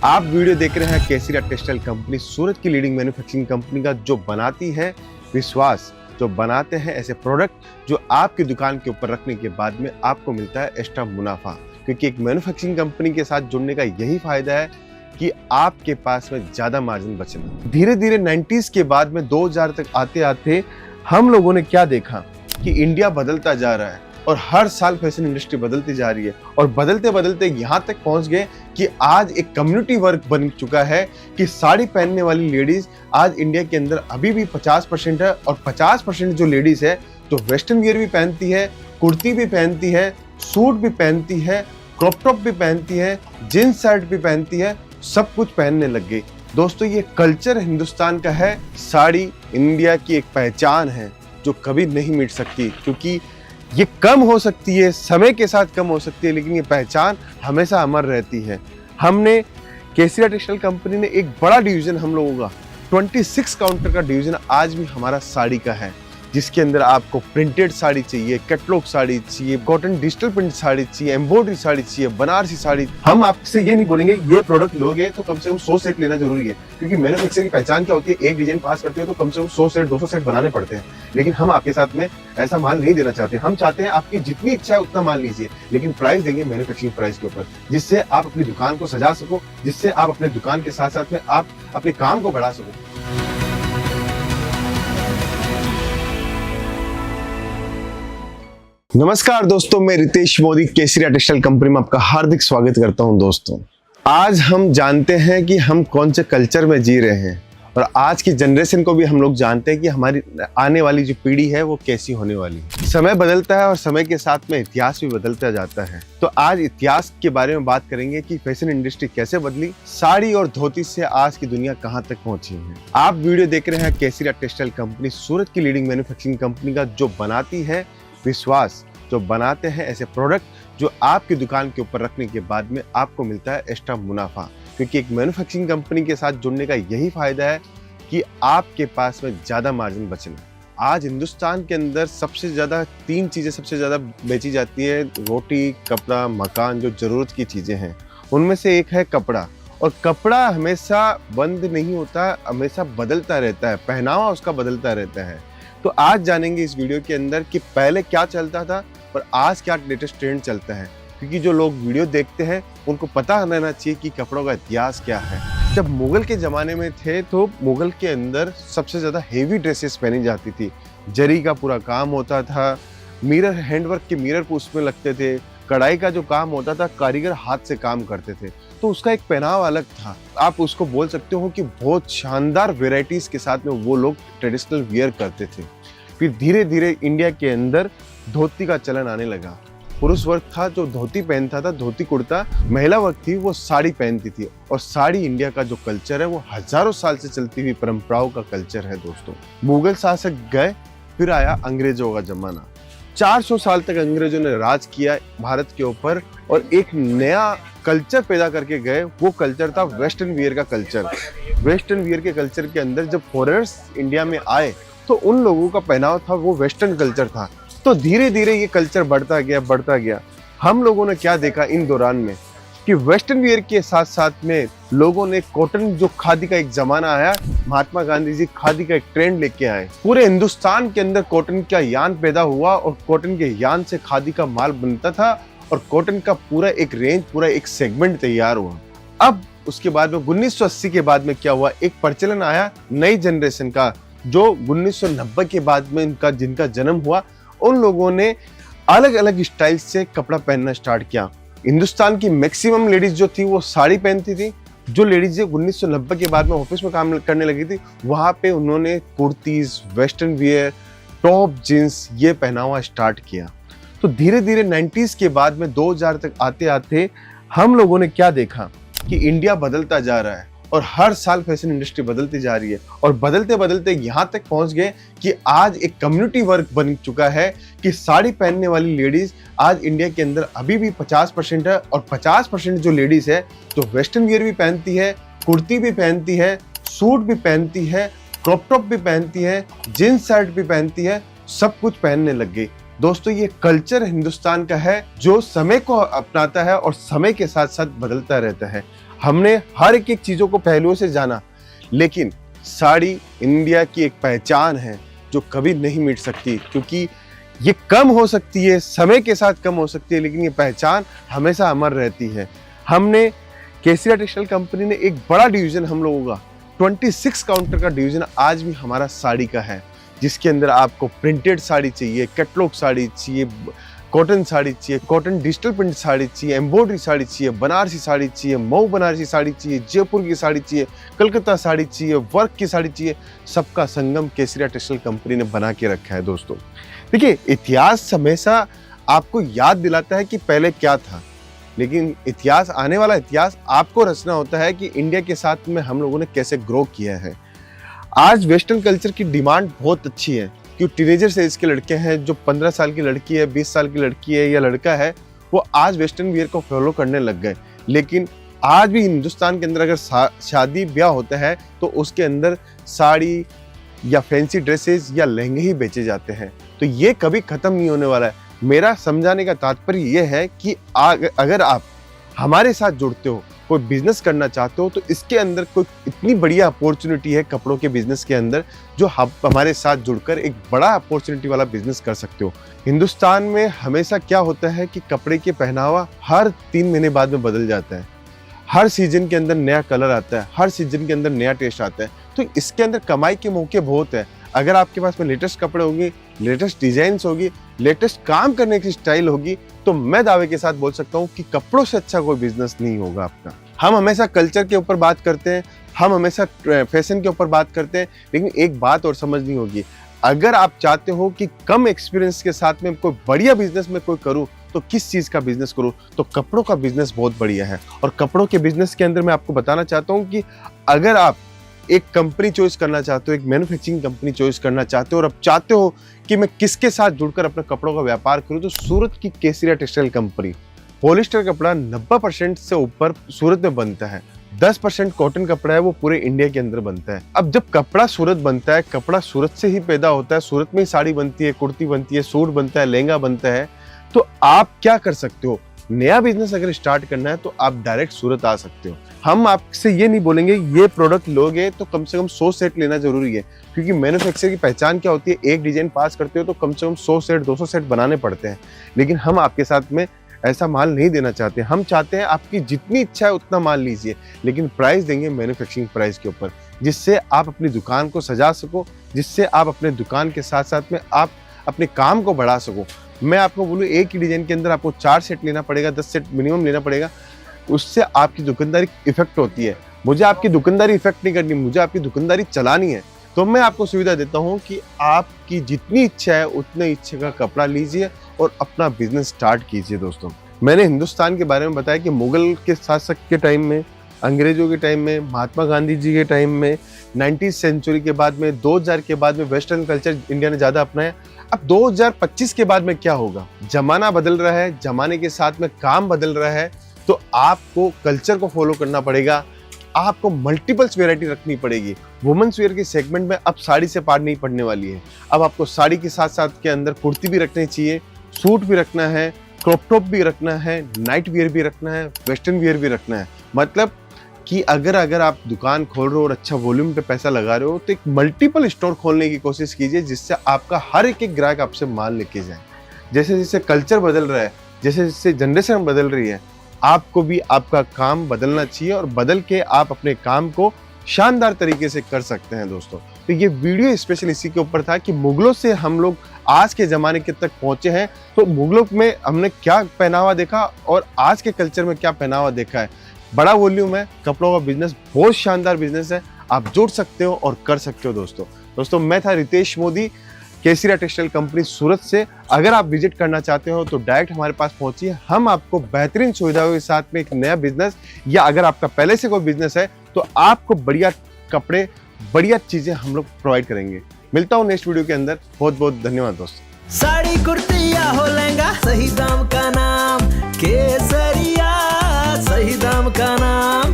आप वीडियो देख रहे हैं केसरिया टेक्सटाइल कंपनी, सूरत की लीडिंग मैन्युफैक्चरिंग कंपनी का, जो बनाती है विश्वास, जो बनाते हैं ऐसे प्रोडक्ट जो आपकी दुकान के ऊपर रखने के बाद में आपको मिलता है एक्स्ट्रा मुनाफा। क्योंकि एक मैन्युफैक्चरिंग कंपनी के साथ जुड़ने का यही फायदा है कि आपके पास में ज्यादा मार्जिन बचना। धीरे धीरे 90s के बाद में 2000 तक आते आते हम लोगों ने क्या देखा कि इंडिया बदलता जा रहा है और हर साल फैशन इंडस्ट्री बदलती जा रही है और बदलते बदलते यहाँ तक पहुँच गए कि आज एक कम्युनिटी वर्क बन चुका है कि साड़ी पहनने वाली लेडीज आज इंडिया के अंदर अभी भी 50% है। और 50% जो लेडीज है तो वेस्टर्न वियर भी पहनती है, कुर्ती भी पहनती है, सूट भी पहनती है, क्रॉप टॉप भी पहनती है, जींस शर्ट भी पहनती है, सब कुछ पहनने लग गई। दोस्तों, ये कल्चर हिंदुस्तान का है। साड़ी इंडिया की एक पहचान है जो कभी नहीं मिट सकती, क्योंकि ये कम हो सकती है, समय के साथ कम हो सकती है, लेकिन ये पहचान हमेशा अमर रहती है। हमने केसरिया टेक्सटाइल कंपनी ने एक बड़ा डिवीजन, हम लोगों का 26 काउंटर का डिवीजन आज भी हमारा साड़ी का है, जिसके अंदर आपको प्रिंटेड साड़ी चाहिए, कैटलॉग साड़ी चाहिए, कॉटन डिजिटल प्रिंट साड़ी चाहिए, एम्ब्रॉयडरी साड़ी चाहिए, बनारसी साड़ी। हम आपसे ये नहीं बोलेंगे ये प्रोडक्ट लोगे तो कम से कम 100 सेट लेना जरूरी है, क्योंकि मैन्युफैक्चरिंग की पहचान क्या होती है, एक डिजाइन पास करते हो तो कम से कम 100 सेट 200 सेट बनाने पड़ते हैं। लेकिन हम आपके साथ में ऐसा माल नहीं देना चाहते। हम चाहते हैं आपकी जितनी इच्छा है उतना माल लीजिए, लेकिन प्राइस देंगे मैन्युफैक्चरिंग प्राइस के ऊपर, जिससे आप अपनी दुकान को सजा सको, जिससे आप अपने दुकान के साथ साथ में आप अपने काम को बढ़ा सको। नमस्कार दोस्तों, मैं रितेश मोदी केसरिया टेक्सटाइल कंपनी में आपका हार्दिक स्वागत करता हूं। दोस्तों, आज हम जानते हैं कि हम कौन से कल्चर में जी रहे हैं और आज की जनरेशन को भी हम लोग जानते हैं कि हमारी आने वाली जो पीढ़ी है वो कैसी होने वाली है। समय बदलता है और समय के साथ में इतिहास भी बदलता जाता है। तो आज इतिहास के बारे में बात करेंगे कि फैशन इंडस्ट्री कैसे बदली, साड़ी और धोती से आज की दुनिया कहाँ तक पहुंची है। आप वीडियो देख रहे हैं केसरिया टेक्सटाइल कंपनी, सूरत की लीडिंग मैन्युफैक्चरिंग कंपनी का, जो बनाती है विश्वास, जो बनाते हैं ऐसे प्रोडक्ट जो आपकी दुकान के ऊपर रखने के बाद में आपको मिलता है एक्स्ट्रा मुनाफा। क्योंकि एक मैन्युफैक्चरिंग कंपनी के साथ जुड़ने का यही फायदा है कि आपके पास में ज्यादा मार्जिन बचना। आज हिंदुस्तान के अंदर सबसे ज्यादा 3 चीजें सबसे ज्यादा बेची जाती है, रोटी, कपड़ा, मकान, जो जरूरत की चीजें हैं उनमें से एक है कपड़ा। और कपड़ा हमेशा बंद नहीं होता, हमेशा बदलता रहता है, पहनावा उसका बदलता रहता है। तो आज जानेंगे इस वीडियो के अंदर कि पहले क्या चलता था और आज क्या लेटेस्ट ट्रेंड चलता है, क्योंकि जो लोग वीडियो देखते हैं उनको पता रहना चाहिए कि कपड़ों का इतिहास क्या है। जब मुगल के ज़माने में थे तो मुगल के अंदर सबसे ज़्यादा हेवी ड्रेसेस पहनी जाती थी, जरी का पूरा काम होता था, मिरर, हैंडवर्क के मिरर उसमें लगते थे, कढ़ाई का जो काम होता था कारीगर हाथ से काम करते थे, तो उसका एक पहनावा अलग था। आप उसको बोल सकते हो कि बहुत शानदार वेराइटीज़ के साथ में वो लोग ट्रेडिशनल वियर करते थे। फिर धीरे धीरे इंडिया के अंदर धोती का चलन आने लगा। पुरुष वर्ग था जो धोती पहनता था, धोती कुर्ता। महिला वर्ग थी वो साड़ी पहनती थी। और साड़ी इंडिया का जो कल्चर है वो हजारों साल से चलती हुई परंपराओं का कल्चर है। दोस्तों, मुगल शासक गए, फिर आया अंग्रेजों का जमाना। 400 साल तक अंग्रेजों ने राज किया भारत के ऊपर और एक नया कल्चर पैदा करके गए। वो कल्चर था वेस्टर्न वियर का कल्चर। वेस्टर्न वियर के कल्चर के अंदर जब फॉरेनर्स इंडिया में आए तो उन लोगों का पहनावा था वो वेस्टर्न कल्चर था। तो धीरे धीरे ये कल्चर बढ़ता गया। हम लोगों ने क्या देखा इन दौरान में कि वेस्टर्न वियर के साथ साथ में लोगों ने कॉटन, जो खादी का एक जमाना आया, महात्मा गांधी जी खादी का एक ट्रेंड लेके आए। पूरे हिंदुस्तान के अंदर कॉटन का यान पैदा हुआ और कॉटन के यान से खादी का माल बनता था और कॉटन का पूरा एक रेंज, पूरा एक सेगमेंट तैयार हुआ। अब उसके बाद में 1980 के बाद में क्या हुआ, एक प्रचलन आया नई जनरेशन का, जो 1990 के बाद में जिनका जन्म हुआ, उन लोगों ने अलग अलग स्टाइल से कपड़ा पहनना स्टार्ट किया। हिंदुस्तान की मैक्सिमम लेडीज जो थी वो साड़ी पहनती थी। जो लेडीज 1990 के बाद में ऑफिस में काम करने लगी थी, वहां पे उन्होंने kurtis, western wear, top, jeans, ये पहनावा स्टार्ट किया। तो धीरे धीरे 90s के बाद में 2000 तक आते आते हम लोगों ने क्या देखा कि इंडिया बदलता जा रहा है और हर साल फैशन इंडस्ट्री बदलती जा रही है और बदलते बदलते यहाँ तक पहुँच गए कि आज एक कम्युनिटी वर्क बन चुका है कि साड़ी पहनने वाली लेडीज आज इंडिया के अंदर अभी भी 50% है। और 50% जो लेडीज है जो वेस्टर्न वियर भी पहनती है, कुर्ती भी पहनती है, सूट भी पहनती है, क्रॉप टॉप भी पहनती है, जींस शर्ट भी पहनती है, सब कुछ पहनने लग गई। दोस्तों, ये कल्चर हिंदुस्तान का है जो समय को अपनाता है और समय के साथ साथ बदलता रहता है। हमने हर एक चीज़ों को पहलुओं से जाना, लेकिन साड़ी इंडिया की एक पहचान है जो कभी नहीं मिट सकती, क्योंकि ये कम हो सकती है, समय के साथ कम हो सकती है, लेकिन ये पहचान हमेशा अमर रहती है। हमने केसरिया टेक्सटाइल कंपनी ने एक बड़ा डिवीजन हम लोगों का 26 काउंटर का डिवीजन आज भी हमारा साड़ी का है, जिसके अंदर आपको प्रिंटेड साड़ी चाहिए, कैटलॉग साड़ी चाहिए, कॉटन साड़ी चाहिए, कॉटन डिजिटल प्रिंट साड़ी चाहिए, एम्ब्रॉयडरी साड़ी चाहिए, बनारसी साड़ी चाहिए, मऊ बनारसी साड़ी चाहिए, जयपुर की साड़ी चाहिए, कलकत्ता साड़ी चाहिए, वर्क की साड़ी चाहिए, सबका संगम केसरिया टेक्सटाइल कंपनी ने बना के रखा है दोस्तों। देखिए, इतिहास हमेशा आपको याद दिलाता है कि पहले क्या था, लेकिन इतिहास, आने वाला इतिहास आपको रचना होता है कि इंडिया के साथ में हम लोगों ने कैसे ग्रो किया है। आज वेस्टर्न कल्चर की डिमांड बहुत अच्छी है, क्योंकि टीनेजर एज के लड़के हैं, जो 15 साल की लड़की है, 20 साल की लड़की है या लड़का है, वो आज वेस्टर्न वियर को फॉलो करने लग गए। लेकिन आज भी हिंदुस्तान के अंदर अगर शादी ब्याह होता है तो उसके अंदर साड़ी या फैंसी ड्रेसेस या लहंगे ही बेचे जाते हैं। तो ये कभी खत्म नहीं होने वाला है। मेरा समझाने का तात्पर्य ये है कि अगर आप हमारे साथ जुड़ते हो, कोई बिजनेस करना चाहते हो, तो इसके अंदर कोई इतनी बढ़िया अपॉर्चुनिटी है कपड़ों के बिजनेस के अंदर, जो आप हमारे साथ जुड़कर एक बड़ा अपॉर्चुनिटी वाला बिजनेस कर सकते हो। हिंदुस्तान में हमेशा क्या होता है कि कपड़े के पहनावा हर 3 महीने बाद में बदल जाता है, हर सीजन के अंदर नया कलर आता है, हर सीजन के अंदर नया टेस्ट आता है। तो इसके अंदर कमाई के मौके बहुत है। अगर आपके पास में लेटेस्ट कपड़े होंगे, लेटेस्ट डिजाइन होगी, लेटेस्ट काम करने की स्टाइल होगी, तो मैं दावे के साथ बोल सकता हूँ कि कपड़ों से अच्छा कोई बिजनेस नहीं होगा आपका। हम हमेशा कल्चर के ऊपर बात करते हैं, हम हमेशा फैशन के ऊपर बात करते हैं, लेकिन एक बात और समझनी होगी, अगर आप चाहते हो कि कम एक्सपीरियंस के साथ में कोई बढ़िया बिजनेस में कोई करूँ, तो किस चीज़ का बिजनेस करूँ, तो कपड़ों का बिजनेस बहुत बढ़िया है। और कपड़ों के बिजनेस के अंदर मैं आपको बताना चाहता हूँ कि अगर आप एक कंपनी चॉइस करना चाहते हो, एक मैन्युफैक्चरिंग कंपनी चॉइस करना चाहते हो, और अब चाहते हो कि मैं किसके साथ जुड़कर अपने कपड़ों का व्यापार करूं, तो सूरत की केसरिया टेक्सटाइल कंपनी। पॉलिस्टर कपड़ा 90% से ऊपर सूरत में बनता है, 10% कॉटन कपड़ा है वो पूरे इंडिया के अंदर बनता है। अब जब कपड़ा सूरत बनता है, कपड़ा सूरत से ही पैदा होता है, सूरत में ही साड़ी बनती है, कुर्ती बनती है, सूट बनता है, लहंगा बनता है, तो आप क्या कर सकते हो, नया बिजनेस अगर स्टार्ट करना है तो आप डायरेक्ट सूरत आ सकते हो। हम आपसे ये नहीं बोलेंगे ये प्रोडक्ट लोगे तो कम से कम 100 सेट लेना जरूरी है, क्योंकि मैन्युफैक्चर की पहचान क्या होती है, एक डिजाइन पास करते हो तो कम से कम 100 सेट 200 सेट बनाने पड़ते हैं। लेकिन हम आपके साथ में ऐसा माल नहीं देना चाहते। हम चाहते हैं आपकी जितनी इच्छा है उतना माल लीजिए, लेकिन प्राइस देंगे मैन्युफैक्चरिंग प्राइस के ऊपर, जिससे आप अपनी दुकान को सजा सको, जिससे आप अपने दुकान के साथ साथ में आप अपने काम को बढ़ा सको। मैं आपको बोलूँ, एक ही डिजाइन के अंदर आपको 4 सेट लेना पड़ेगा, 10 सेट मिनिमम लेना पड़ेगा, उससे आपकी दुकानदारी इफेक्ट होती है। मुझे आपकी दुकानदारी इफेक्ट नहीं करनी, मुझे आपकी दुकानदारी चलानी है। तो मैं आपको सुविधा देता हूँ कि आपकी जितनी इच्छा है उतने इच्छा का कपड़ा लीजिए और अपना बिजनेस स्टार्ट कीजिए। दोस्तों, मैंने हिंदुस्तान के बारे में बताया कि मुगल के शासक के टाइम में, अंग्रेजों के टाइम में, महात्मा गांधी जी के टाइम में, 19वीं सेंचुरी के बाद में, 2000 के बाद में वेस्टर्न कल्चर इंडिया ने ज़्यादा अपनाया। अब 2025 के बाद में क्या होगा, जमाना बदल रहा है, जमाने के साथ में काम बदल रहा है, तो आपको कल्चर को फॉलो करना पड़ेगा, आपको मल्टीपल्स वैरायटी रखनी पड़ेगी। वुमेन्स वेयर के सेगमेंट में अब साड़ी से पार नहीं पड़ने वाली है। अब आपको साड़ी के साथ साथ के अंदर कुर्ती भी रखनी चाहिए, सूट भी रखना है, क्रॉप टॉप भी रखना है, नाइट वियर भी रखना है, वेस्टर्न वियर भी रखना है। मतलब कि अगर आप दुकान खोल रहे हो और अच्छा वॉल्यूम पे पैसा लगा रहे हो, तो एक मल्टीपल स्टोर खोलने की कोशिश कीजिए, जिससे आपका हर एक ग्राहक आपसे माल लेके जाए। जैसे जैसे कल्चर बदल रहा है, जैसे जैसे जनरेशन बदल रही है, आपको भी आपका काम बदलना चाहिए और बदल के आप अपने काम को शानदार तरीके से कर सकते हैं। दोस्तों, तो ये वीडियो स्पेशल इसी के ऊपर था कि मुगलों से हम लोग आज के ज़माने के तक पहुँचे हैं, तो मुगलों में हमने क्या पहनावा देखा और आज के कल्चर में क्या पहनावा देखा है। बड़ा वॉल्यूम है, कपड़ों का बिजनेस बहुत शानदार बिजनेस है, आप जुड़ सकते हो और कर सकते हो। दोस्तों मैं था रितेश मोदी, केसरिया टेक्सटाइल कंपनी सूरत से। अगर आप विजिट करना चाहते हो तो डायरेक्ट हमारे पास पहुंचिए, हम आपको बेहतरीन सुविधाओं के साथ में एक नया बिजनेस, या अगर आपका पहले से कोई बिजनेस है तो आपको बढ़िया कपड़े, बढ़िया चीजें हम लोग प्रोवाइड करेंगे। मिलता हूँ नेक्स्ट वीडियो के अंदर। बहुत बहुत धन्यवाद दोस्तों। साड़ी कुर्ती या हो लहंगा, सही दाम का नाम केसरिया, सही दाम का नाम।